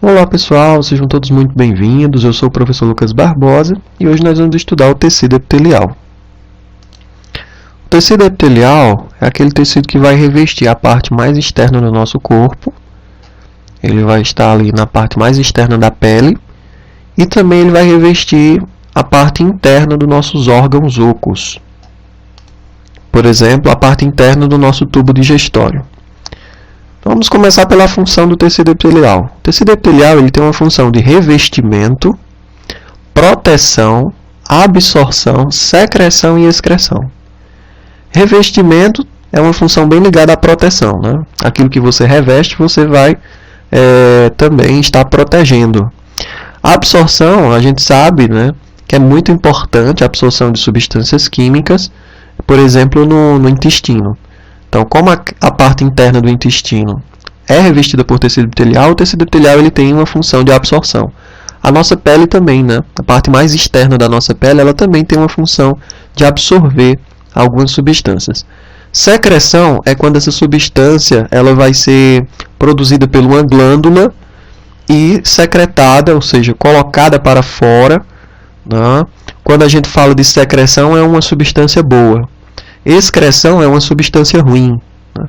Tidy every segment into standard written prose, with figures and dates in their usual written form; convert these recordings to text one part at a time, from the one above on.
Olá pessoal, sejam todos muito bem-vindos. Eu sou o professor Lucas Barbosa e hoje nós vamos estudar o tecido epitelial. O tecido epitelial é aquele tecido que vai revestir a parte mais externa do nosso corpo. Ele vai estar ali na parte mais externa da pele e também ele vai revestir a parte interna dos nossos órgãos ocos. Por exemplo, a parte interna do nosso tubo digestório. Então, vamos começar pela função do tecido epitelial. O tecido epitelial ele tem uma função de revestimento, proteção, absorção, secreção e excreção. Revestimento é uma função bem ligada à proteção, né? Aquilo que você reveste, você vai também estar protegendo. A absorção, a gente sabe, né, que é muito importante a absorção de substâncias químicas, por exemplo, no intestino. Então, como a parte interna do intestino é revestida por tecido epitelial, o tecido epitelial ele tem uma função de absorção. A nossa pele também, né? A parte mais externa da nossa pele, ela também tem uma função de absorver algumas substâncias. Secreção é quando essa substância ela vai ser produzida por uma glândula e secretada, ou seja, colocada para fora, né? Quando a gente fala de secreção, é uma substância boa. Excreção é uma substância ruim, né?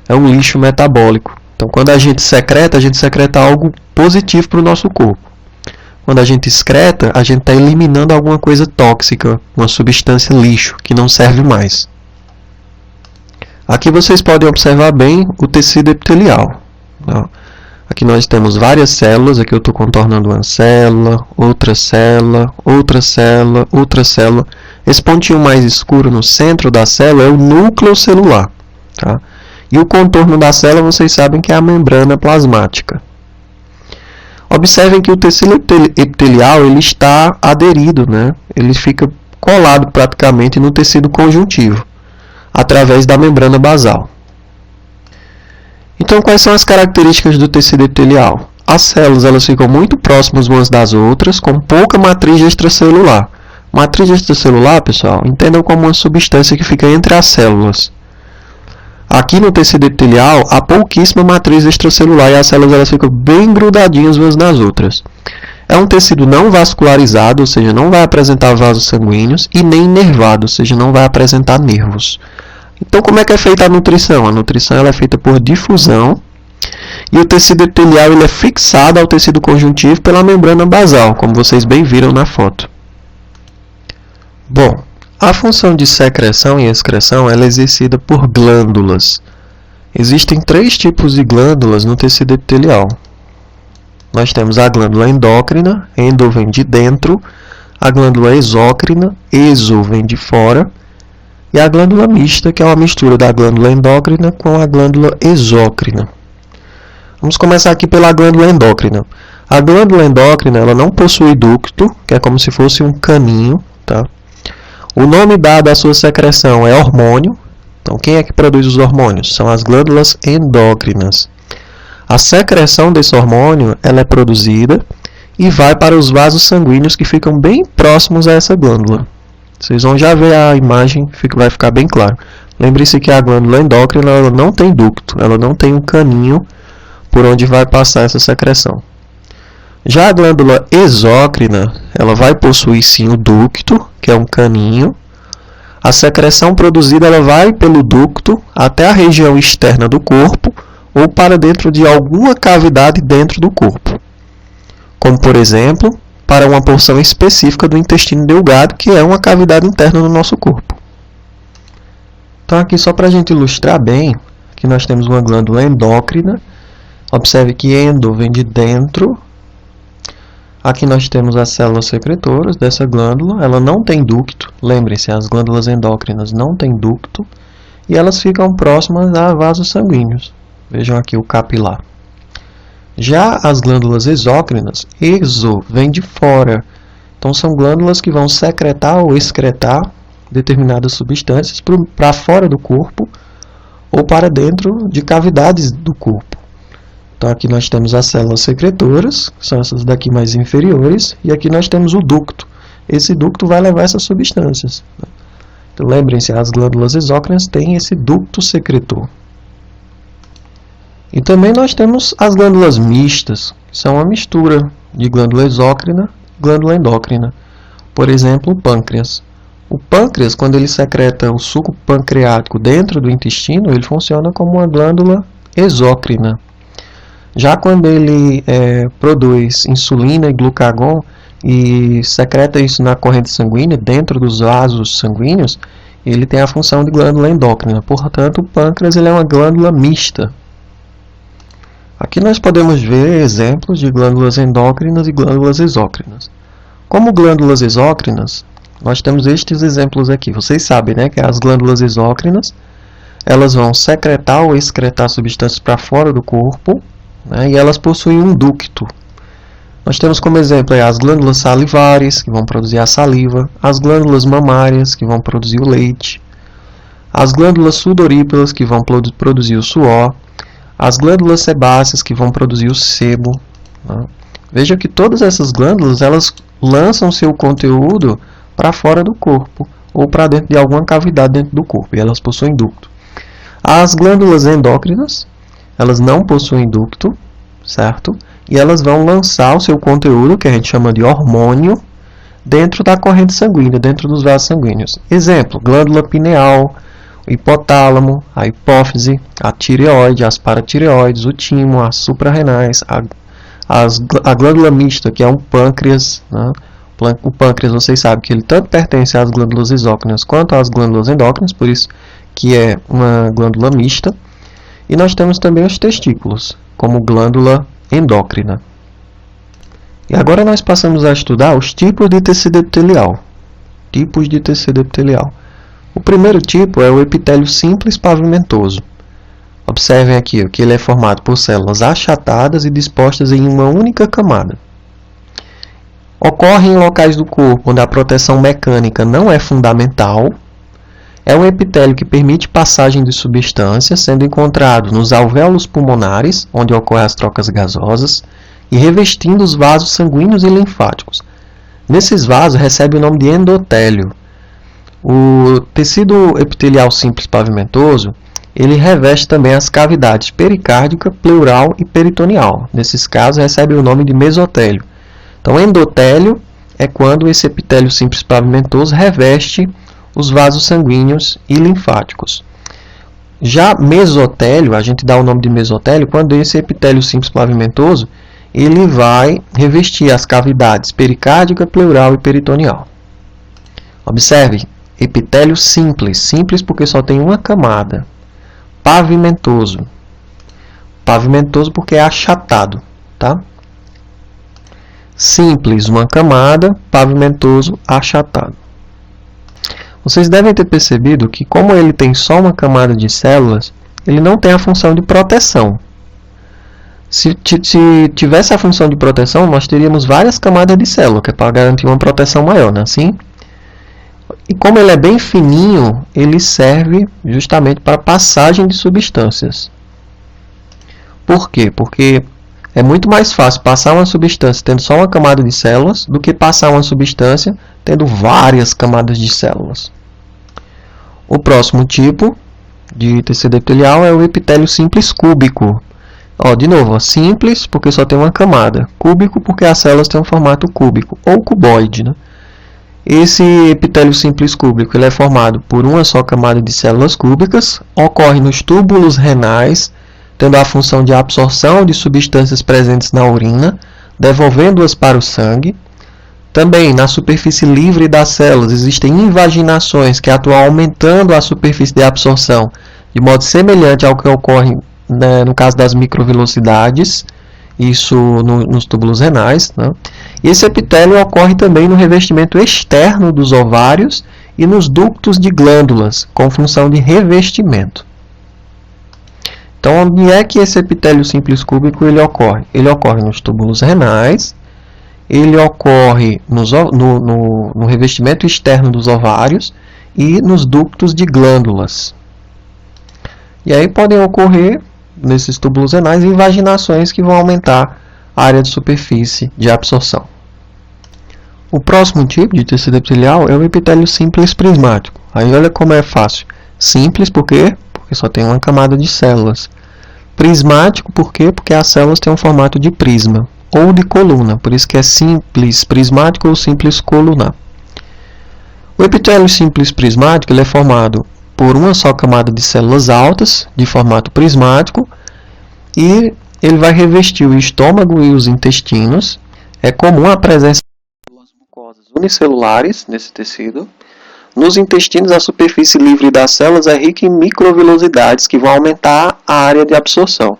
É um lixo metabólico. Então, quando a gente secreta algo positivo para o nosso corpo. Quando a gente excreta, a gente está eliminando alguma coisa tóxica, uma substância lixo, que não serve mais. Aqui vocês podem observar bem o tecido epitelial. Aqui nós temos várias células, aqui eu estou contornando uma célula, outra célula, outra célula, outra célula. Esse pontinho mais escuro no centro da célula é o núcleo celular. Tá? E o contorno da célula, vocês sabem que é a membrana plasmática. Observem que o tecido epitelial ele está aderido, né? Ele fica colado praticamente no tecido conjuntivo, através da membrana basal. Então, quais são as características do tecido epitelial? As células elas ficam muito próximas umas das outras, com pouca matriz extracelular. Matriz extracelular, pessoal, entendam como uma substância que fica entre as células. Aqui no tecido epitelial, há pouquíssima matriz extracelular e as células elas ficam bem grudadinhas umas nas outras. É um tecido não vascularizado, ou seja, não vai apresentar vasos sanguíneos, e nem nervado, ou seja, não vai apresentar nervos. Então, como é que é feita a nutrição? A nutrição ela é feita por difusão e o tecido epitelial ele é fixado ao tecido conjuntivo pela membrana basal, como vocês bem viram na foto. Bom, a função de secreção e excreção ela é exercida por glândulas. Existem três tipos de glândulas no tecido epitelial. Nós temos a glândula endócrina, endo vem de dentro, a glândula exócrina, exo vem de fora, e a glândula mista, que é uma mistura da glândula endócrina com a glândula exócrina. Vamos começar aqui pela glândula endócrina. A glândula endócrina ela não possui ducto, que é como se fosse um caninho. Tá? O nome dado à sua secreção é hormônio. Então, quem é que produz os hormônios? São as glândulas endócrinas. A secreção desse hormônio ela é produzida e vai para os vasos sanguíneos que ficam bem próximos a essa glândula. Vocês vão já ver a imagem, vai ficar bem claro. Lembre-se que a glândula endócrina ela não tem ducto, ela não tem um caninho por onde vai passar essa secreção. Já a glândula exócrina, ela vai possuir sim o ducto, que é um caninho. A secreção produzida ela vai pelo ducto até a região externa do corpo ou para dentro de alguma cavidade dentro do corpo. Como, por exemplo, para uma porção específica do intestino delgado, que é uma cavidade interna do nosso corpo. Então, aqui só para a gente ilustrar bem, aqui nós temos uma glândula endócrina. Observe que endo vem de dentro. Aqui nós temos as células secretoras dessa glândula. Ela não tem ducto. Lembrem-se, as glândulas endócrinas não têm ducto. E elas ficam próximas a vasos sanguíneos. Vejam aqui o capilar. Já as glândulas exócrinas, exo, vem de fora. Então, são glândulas que vão secretar ou excretar determinadas substâncias para fora do corpo ou para dentro de cavidades do corpo. Então, aqui nós temos as células secretoras, que são essas daqui mais inferiores, e aqui nós temos o ducto. Esse ducto vai levar essas substâncias. Então, lembrem-se, as glândulas exócrinas têm esse ducto secretor. E também nós temos as glândulas mistas. são uma mistura de glândula exócrina e glândula endócrina. Por exemplo, o pâncreas. O pâncreas, quando ele secreta o suco pancreático dentro do intestino, ele funciona como uma glândula exócrina. Já quando ele produz insulina e glucagon e secreta isso na corrente sanguínea, dentro dos vasos sanguíneos, ele tem a função de glândula endócrina. Portanto, o pâncreas ele é uma glândula mista. Aqui nós podemos ver exemplos de glândulas endócrinas e glândulas exócrinas. Como glândulas exócrinas, nós temos estes exemplos aqui. Vocês sabem, né, que as glândulas exócrinas, elas vão secretar ou excretar substâncias para fora do corpo, né, e elas possuem um ducto. Nós temos como exemplo aí, as glândulas salivares, que vão produzir a saliva, as glândulas mamárias, que vão produzir o leite, as glândulas sudoríparas, que vão produzir o suor, as glândulas sebáceas, que vão produzir o sebo. Né? Veja que todas essas glândulas, elas lançam seu conteúdo para fora do corpo, ou para dentro de alguma cavidade dentro do corpo, e elas possuem ducto. As glândulas endócrinas, elas não possuem ducto, certo? E elas vão lançar o seu conteúdo, que a gente chama de hormônio, dentro da corrente sanguínea, dentro dos vasos sanguíneos. Exemplo, glândula pineal, o hipotálamo, a hipófise, a tireoide, as paratireoides, o timo, as suprarrenais, a glândula mista, que é um pâncreas, né? O pâncreas, vocês sabem que ele tanto pertence às glândulas exócrinas quanto às glândulas endócrinas, por isso que é uma glândula mista. E nós temos também os testículos, como glândula endócrina. E agora nós passamos a estudar os tipos de tecido epitelial. Tipos de tecido epitelial. O primeiro tipo é o epitélio simples pavimentoso. Observem aqui que ele é formado por células achatadas e dispostas em uma única camada. Ocorre em locais do corpo onde a proteção mecânica não é fundamental. É um epitélio que permite passagem de substâncias, sendo encontrado nos alvéolos pulmonares, onde ocorrem as trocas gasosas, e revestindo os vasos sanguíneos e linfáticos. Nesses vasos recebe o nome de endotélio. O tecido epitelial simples pavimentoso, ele reveste também as cavidades pericárdica, pleural e peritoneal. Nesses casos recebe o nome de mesotélio. Então, endotélio é quando esse epitélio simples pavimentoso reveste os vasos sanguíneos e linfáticos. Já mesotélio, a gente dá o nome de mesotélio quando esse epitélio simples pavimentoso ele vai revestir as cavidades pericárdica, pleural e peritoneal. Observe, epitélio simples, simples porque só tem uma camada. Pavimentoso, pavimentoso porque é achatado, tá? Simples, uma camada, pavimentoso, achatado. Vocês devem ter percebido que, como ele tem só uma camada de células, ele não tem a função de proteção. Se tivesse a função de proteção, nós teríamos várias camadas de célula, que é para garantir uma proteção maior, não é assim? E como ele é bem fininho, ele serve justamente para passagem de substâncias. Por quê? Porque é muito mais fácil passar uma substância tendo só uma camada de células do que passar uma substância tendo várias camadas de células. O próximo tipo de tecido epitelial é o epitélio simples cúbico. De novo, simples porque só tem uma camada. Cúbico porque as células têm um formato cúbico ou cuboide, né? Esse epitélio simples cúbico ele é formado por uma só camada de células cúbicas, ocorre nos túbulos renais, tendo a função de absorção de substâncias presentes na urina, devolvendo-as para o sangue. Também, na superfície livre das células, existem invaginações que atuam aumentando a superfície de absorção, de modo semelhante ao que ocorre no caso das microvelocidades, isso nos túbulos renais. Né? E esse epitélio ocorre também no revestimento externo dos ovários e nos ductos de glândulas, com função de revestimento. Então, onde é que esse epitélio simples cúbico ele ocorre? Ele ocorre nos túbulos renais, ele ocorre no revestimento externo dos ovários e nos ductos de glândulas. E aí podem ocorrer, nesses túbulos renais, invaginações que vão aumentar a área de superfície de absorção. O próximo tipo de tecido epitelial é o epitélio simples prismático. Aí olha como é fácil. Simples por quê? Porque só tem uma camada de células. Prismático por quê? Porque as células têm um formato de prisma. ou de coluna, por isso que é simples prismático ou simples colunar. O epitélio simples prismático ele é formado por uma só camada de células altas, de formato prismático, e ele vai revestir o estômago e os intestinos. É comum a presença de mucosas unicelulares nesse tecido. Nos intestinos, a superfície livre das células é rica em microvilosidades que vão aumentar a área de absorção.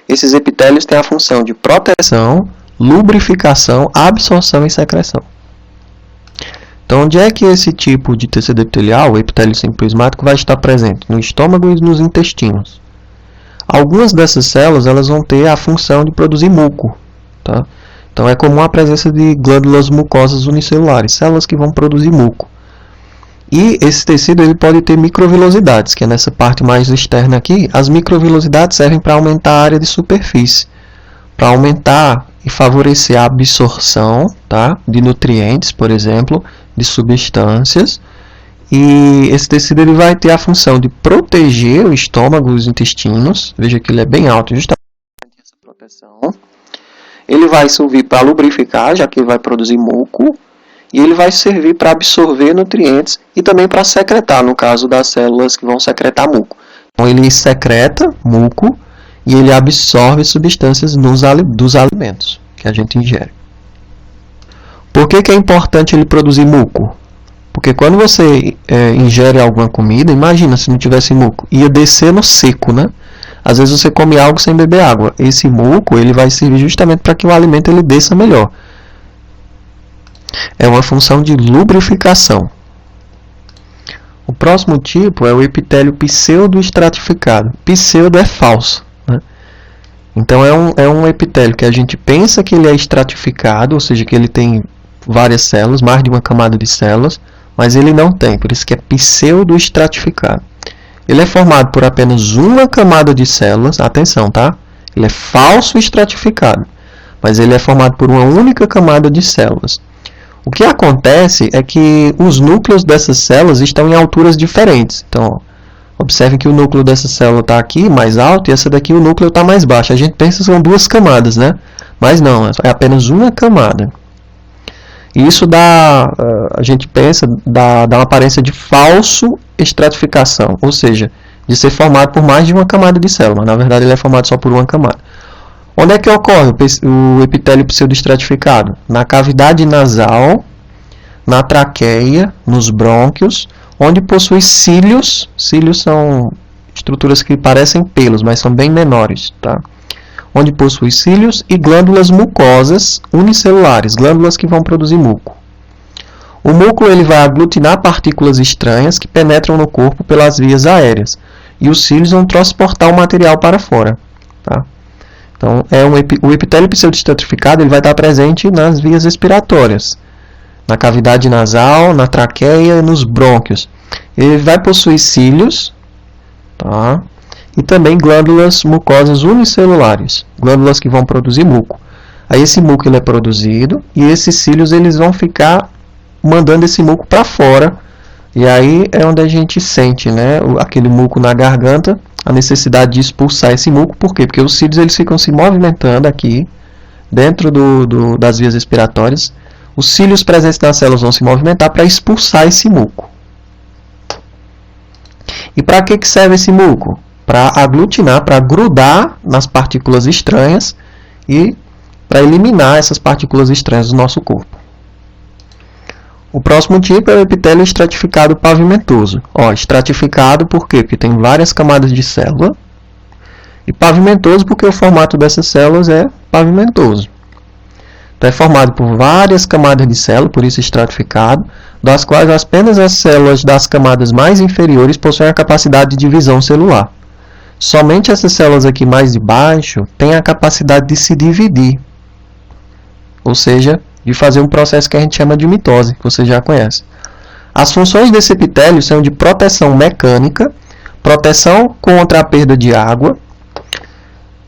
Esses epitélios têm a função de proteção, lubrificação, absorção e secreção. Então, onde é que esse tipo de tecido epitelial, o epitélio simples prismático, vai estar presente? No estômago e nos intestinos. Algumas dessas células elas vão ter a função de produzir muco. Tá? Então, é comum a presença de glândulas mucosas unicelulares, células que vão produzir muco. E esse tecido ele pode ter microvilosidades, que é nessa parte mais externa aqui. As microvilosidades servem para aumentar a área de superfície, para aumentar e favorecer a absorção, tá, de nutrientes, por exemplo, de substâncias. E esse tecido ele vai ter a função de proteger o estômago e os intestinos. Veja que ele é bem alto, justamente essa proteção. Ele vai servir para lubrificar, já que ele vai produzir muco. E ele vai servir para absorver nutrientes e também para secretar, no caso das células que vão secretar muco. Então, ele secreta muco e ele absorve substâncias dos alimentos que a gente ingere. Por que é importante ele produzir muco? Porque quando você ingere alguma comida, imagina se não tivesse muco, ia descer no seco, né? Às vezes você come algo sem beber água. Esse muco ele vai servir justamente para que o alimento ele desça melhor. É uma função de lubrificação. O próximo tipo é o epitélio pseudoestratificado. Pseudo é falso, né? Então é um epitélio que a gente pensa que ele é estratificado, ou seja, que ele tem várias células, mais de uma camada de células, mas ele não tem, por isso que é pseudoestratificado. Ele é formado por apenas uma camada de células, atenção, tá? Ele é falso estratificado, mas ele é formado por uma única camada de células. O que acontece é que os núcleos dessas células estão em alturas diferentes. Então, observe que o núcleo dessa célula está aqui mais alto e essa daqui o núcleo está mais baixo. A gente pensa que são duas camadas, né? Mas não, é apenas uma camada. E isso a gente pensa, dá uma aparência de falso estratificação, ou seja, de ser formado por mais de uma camada de célula, mas na verdade ele é formado só por uma camada. Onde é que ocorre o epitélio pseudoestratificado? Na cavidade nasal, na traqueia, nos brônquios, onde possui cílios. Cílios são estruturas que parecem pelos, mas são bem menores, tá? Onde possui cílios e glândulas mucosas unicelulares, glândulas que vão produzir muco. O muco ele vai aglutinar partículas estranhas que penetram no corpo pelas vias aéreas, e os cílios vão transportar o material para fora, tá? Então, o epitélio pseudoestratificado ele vai estar presente nas vias respiratórias, na cavidade nasal, na traqueia e nos brônquios. Ele vai possuir cílios, tá? E também glândulas mucosas unicelulares, glândulas que vão produzir muco. Aí esse muco ele é produzido e esses cílios eles vão ficar mandando esse muco para fora. E aí é onde a gente sente, né, aquele muco na garganta, a necessidade de expulsar esse muco. Por quê? Porque os cílios eles ficam se movimentando aqui, dentro das vias respiratórias. Os cílios presentes nas células vão se movimentar para expulsar esse muco. E para que serve esse muco? Para aglutinar, para grudar nas partículas estranhas e para eliminar essas partículas estranhas do nosso corpo. O próximo tipo é o epitélio estratificado pavimentoso. Estratificado por quê? Porque tem várias camadas de célula. E pavimentoso porque o formato dessas células é pavimentoso. Então é formado por várias camadas de célula, por isso estratificado, das quais apenas as células das camadas mais inferiores possuem a capacidade de divisão celular. Somente essas células aqui mais de baixo têm a capacidade de se dividir. Ou seja, de fazer um processo que a gente chama de mitose, que você já conhece. As funções desse epitélio são de proteção mecânica, proteção contra a perda de água.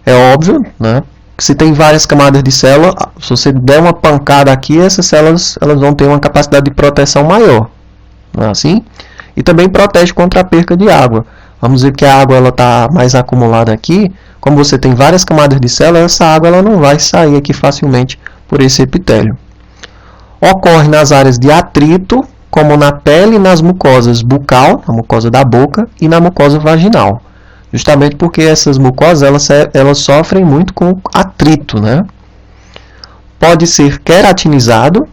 É óbvio, né? Que se tem várias camadas de célula, se você der uma pancada aqui, essas células elas vão ter uma capacidade de proteção maior. Não é assim? E também protege contra a perda de água. Vamos ver que a água está mais acumulada aqui. Como você tem várias camadas de célula, essa água ela não vai sair aqui facilmente por esse epitélio. Ocorre nas áreas de atrito, como na pele e nas mucosas bucal, na mucosa da boca, e na mucosa vaginal. Justamente porque essas mucosas elas sofrem muito com atrito, né? Pode ser queratinizado,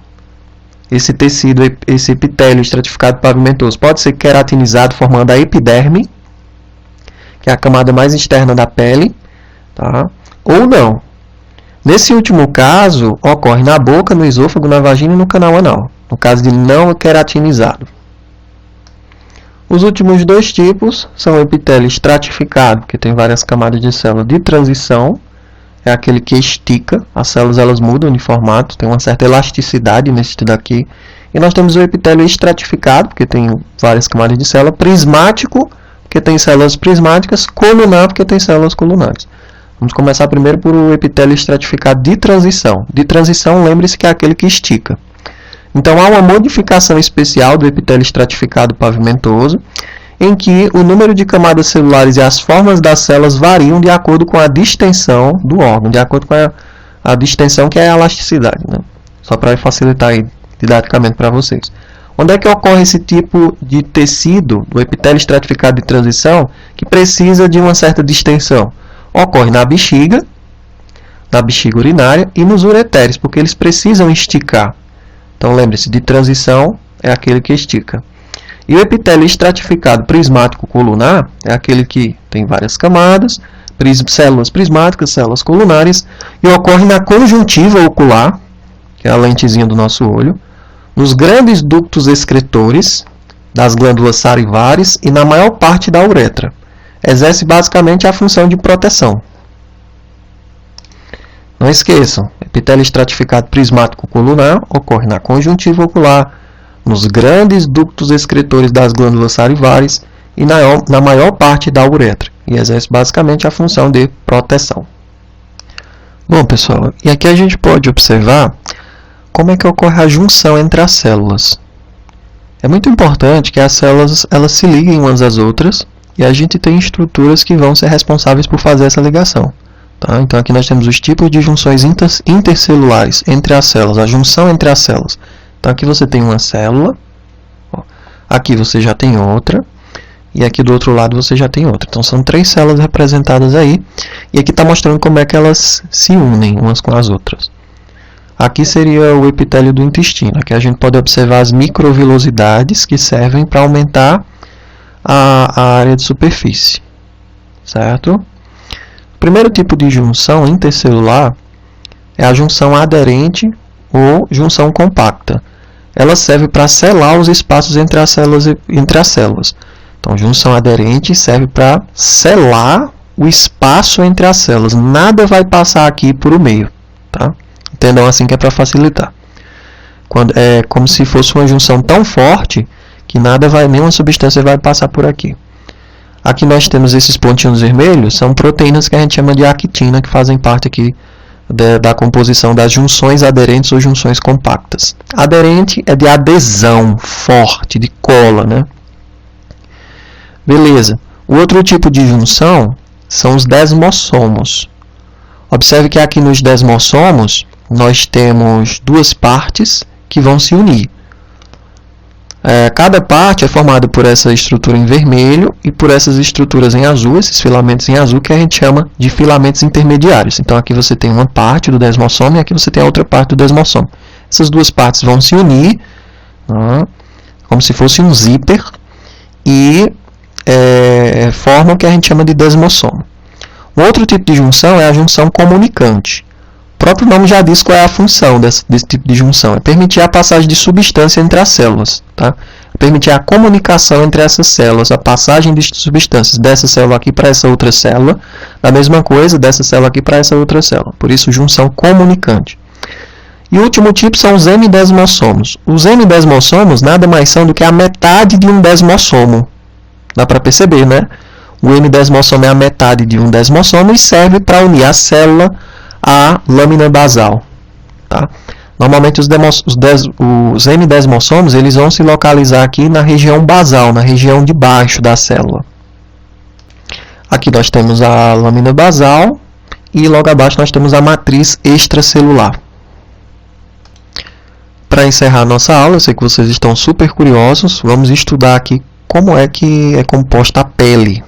esse tecido, esse epitélio estratificado pavimentoso, pode ser queratinizado formando a epiderme, que é a camada mais externa da pele, tá? Ou não. Nesse último caso, ocorre na boca, no esôfago, na vagina e no canal anal, no caso de não queratinizado. Os últimos dois tipos são o epitélio estratificado, que tem várias camadas de célula de transição, é aquele que estica, as células elas mudam de formato, tem uma certa elasticidade nesse daqui. E nós temos o epitélio estratificado, porque tem várias camadas de célula, prismático, porque tem células prismáticas, colunar, porque tem células colunares. Vamos começar primeiro por o epitélio estratificado de transição. De transição, lembre-se que é aquele que estica. Então, há uma modificação especial do epitélio estratificado pavimentoso, em que o número de camadas celulares e as formas das células variam de acordo com a distensão do órgão, de acordo com a distensão que é a elasticidade, né? Só para facilitar aí didaticamente para vocês. Onde é que ocorre esse tipo de tecido, do epitélio estratificado de transição, que precisa de uma certa distensão? Ocorre na bexiga urinária e nos ureteres, porque eles precisam esticar. Então, lembre-se, de transição é aquele que estica. E o epitélio estratificado prismático colunar é aquele que tem várias camadas, células prismáticas, células colunares, e ocorre na conjuntiva ocular, que é a lentezinha do nosso olho, nos grandes ductos excretores das glândulas salivares e na maior parte da uretra. Exerce basicamente a função de proteção. Não esqueçam, epitélio estratificado prismático colunar ocorre na conjuntiva ocular, nos grandes ductos excretores das glândulas salivares e na maior parte da uretra, e exerce basicamente a função de proteção. Bom, pessoal, e aqui a gente pode observar como é que ocorre a junção entre as células. É muito importante que as células elas se liguem umas às outras, e a gente tem estruturas que vão ser responsáveis por fazer essa ligação. Tá? Então, aqui nós temos os tipos de junções intercelulares entre as células, a junção entre as células. Então, aqui você tem uma célula, ó, aqui você já tem outra, e aqui do outro lado você já tem outra. Então, são 3 células representadas aí, e aqui está mostrando como é que elas se unem umas com as outras. Aqui seria o epitélio do intestino. Aqui a gente pode observar as microvilosidades que servem para aumentar a área de superfície, certo? O primeiro tipo de junção intercelular é a junção aderente ou junção compacta. Ela serve para selar os espaços entre as células. Então, junção aderente serve para selar o espaço entre as células. Nada vai passar aqui por o meio, tá? Entendam assim que é para facilitar. É como se fosse uma junção tão forte que nenhuma substância vai passar por aqui. Aqui nós temos esses pontinhos vermelhos, são proteínas que a gente chama de actina, que fazem parte aqui da composição das junções aderentes ou junções compactas. Aderente é de adesão forte, de cola, né? Beleza. O outro tipo de junção são os desmossomos. Observe que aqui nos desmossomos nós temos 2 partes que vão se unir. Cada parte é formada por essa estrutura em vermelho e por essas estruturas em azul, esses filamentos em azul, que a gente chama de filamentos intermediários. Então, aqui você tem uma parte do desmossomo e aqui você tem a outra parte do desmossomo. Essas 2 partes vão se unir, como se fosse um zíper, e formam o que a gente chama de desmossomo. Um outro tipo de junção é a junção comunicante. O próprio nome já diz qual é a função desse tipo de junção. É permitir a passagem de substância entre as células. Tá? É permitir a comunicação entre essas células, a passagem de substâncias dessa célula aqui para essa outra célula, da mesma coisa dessa célula aqui para essa outra célula. Por isso, junção comunicante. E o último tipo são os hemidesmossomos. Os hemidesmossomos nada mais são do que a metade de um desmossomo. Dá para perceber, né? O hemidesmossomo é a metade de um desmossomo e serve para unir a célula à lâmina basal. Tá? Normalmente os hemidesmossomos eles vão se localizar aqui na região basal, na região de baixo da célula. Aqui nós temos a lâmina basal e logo abaixo nós temos a matriz extracelular. Para encerrar a nossa aula, eu sei que vocês estão super curiosos, vamos estudar aqui como é que é composta a pele.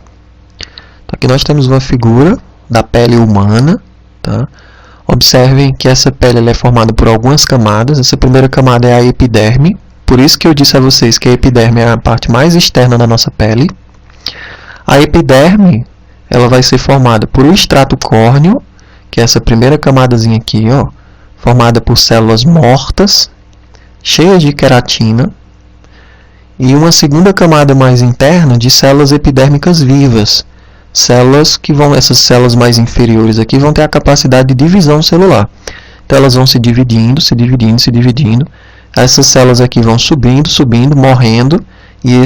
Então, aqui nós temos uma figura da pele humana, tá? Observem que essa pele ela é formada por algumas camadas. Essa primeira camada é a epiderme, por isso que eu disse a vocês que a epiderme é a parte mais externa da nossa pele. A epiderme ela vai ser formada por um estrato córneo, que é essa primeira camadazinha aqui, ó, formada por células mortas, cheias de queratina, e uma segunda camada mais interna de células epidérmicas vivas. Células que vão, essas células mais inferiores aqui vão ter a capacidade de divisão celular. Então elas vão se dividindo, se dividindo, se dividindo. Essas células aqui vão subindo, subindo, morrendo, e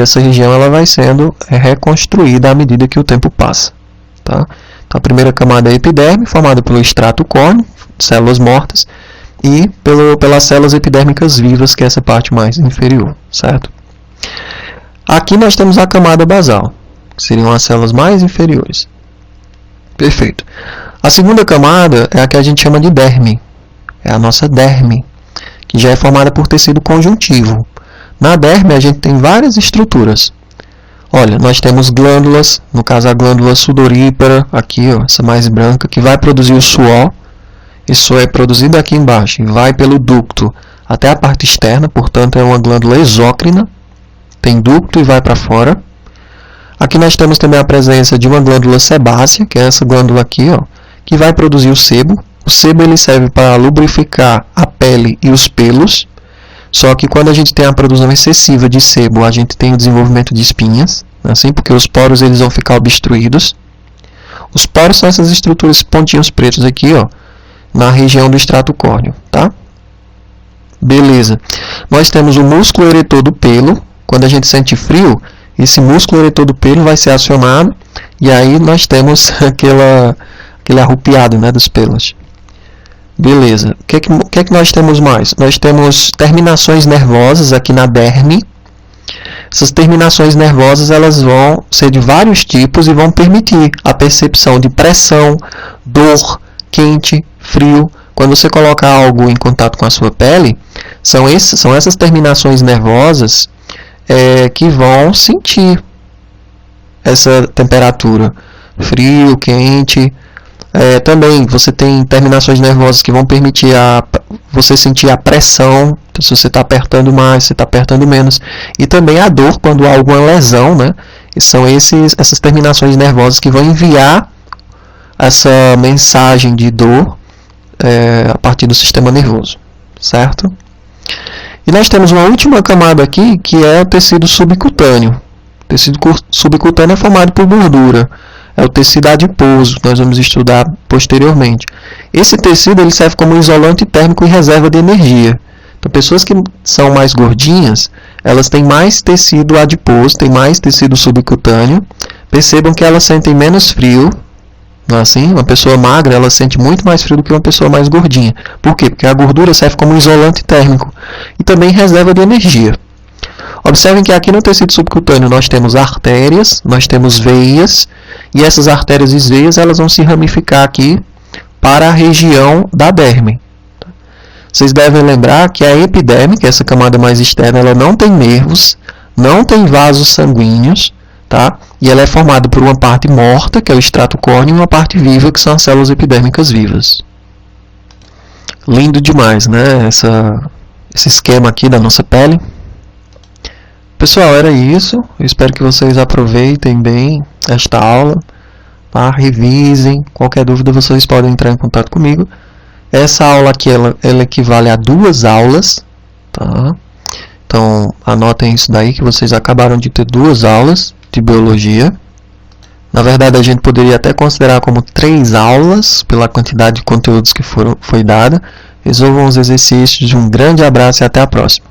essa região ela vai sendo reconstruída à medida que o tempo passa. Tá? Então a primeira camada é a epiderme, formada pelo estrato córneo, células mortas, e pelas células epidérmicas vivas, que é essa parte mais inferior, certo? Aqui nós temos a camada basal, que seriam as células mais inferiores. Perfeito. A segunda camada é a que a gente chama de derme, é a nossa derme, que já é formada por tecido conjuntivo. Na derme a gente tem várias estruturas. Olha, nós temos glândulas, no caso a glândula sudorípara, aqui, ó, essa mais branca, que vai produzir o suor. Isso é produzido aqui embaixo e vai pelo ducto até a parte externa, portanto é uma glândula exócrina, tem ducto e vai para fora. Aqui nós temos também a presença de uma glândula sebácea, que é essa glândula aqui, ó, que vai produzir o sebo. O sebo ele serve para lubrificar a pele e os pelos, só que quando a gente tem a produção excessiva de sebo, a gente tem o desenvolvimento de espinhas, assim, porque os poros eles vão ficar obstruídos. Os poros são essas estruturas, esses pontinhos pretos aqui, ó, na região do estrato córneo, tá? Beleza. Nós temos o músculo eretor do pelo. Quando a gente sente frio, esse músculo eretor do pelo vai ser acionado e aí nós temos aquele arrupiado, né, dos pelos. Beleza. O que é que nós temos mais? Nós temos terminações nervosas aqui na derme. Essas terminações nervosas elas vão ser de vários tipos e vão permitir a percepção de pressão, dor, quente, frio. Quando você coloca algo em contato com a sua pele, são essas terminações nervosas que vão sentir essa temperatura, frio, quente. Também você tem terminações nervosas que vão permitir você sentir a pressão, então, se você está apertando mais, se está apertando menos, e também a dor quando há alguma lesão, né? E são essas terminações nervosas que vão enviar essa mensagem de dor a partir do sistema nervoso, certo? E nós temos uma última camada aqui, que é o tecido subcutâneo. O tecido subcutâneo é formado por gordura, é o tecido adiposo, que nós vamos estudar posteriormente. Esse tecido ele serve como isolante térmico e reserva de energia. Então, pessoas que são mais gordinhas, elas têm mais tecido adiposo, têm mais tecido subcutâneo. Percebam que elas sentem menos frio. Assim, uma pessoa magra ela sente muito mais frio do que uma pessoa mais gordinha. Por quê? Porque a gordura serve como isolante térmico e também reserva de energia. Observem que aqui no tecido subcutâneo nós temos artérias, nós temos veias, e essas artérias e veias elas vão se ramificar aqui para a região da derme. Vocês devem lembrar que a epiderme, que é essa camada mais externa, ela não tem nervos, não tem vasos sanguíneos, tá? E ela é formada por uma parte morta, que é o estrato córneo, e uma parte viva, que são as células epidérmicas vivas. Lindo demais, né? Esse esquema aqui da nossa pele. Pessoal, era isso. Eu espero que vocês aproveitem bem esta aula. Tá? Revisem. Qualquer dúvida, vocês podem entrar em contato comigo. Essa aula aqui, ela equivale a 2 aulas. Tá? Então, anotem isso daí, que vocês acabaram de ter 2 aulas de biologia. Na verdade, a gente poderia até considerar como 3 aulas, pela quantidade de conteúdos que foi dada. Resolvam os exercícios. Um grande abraço e até a próxima.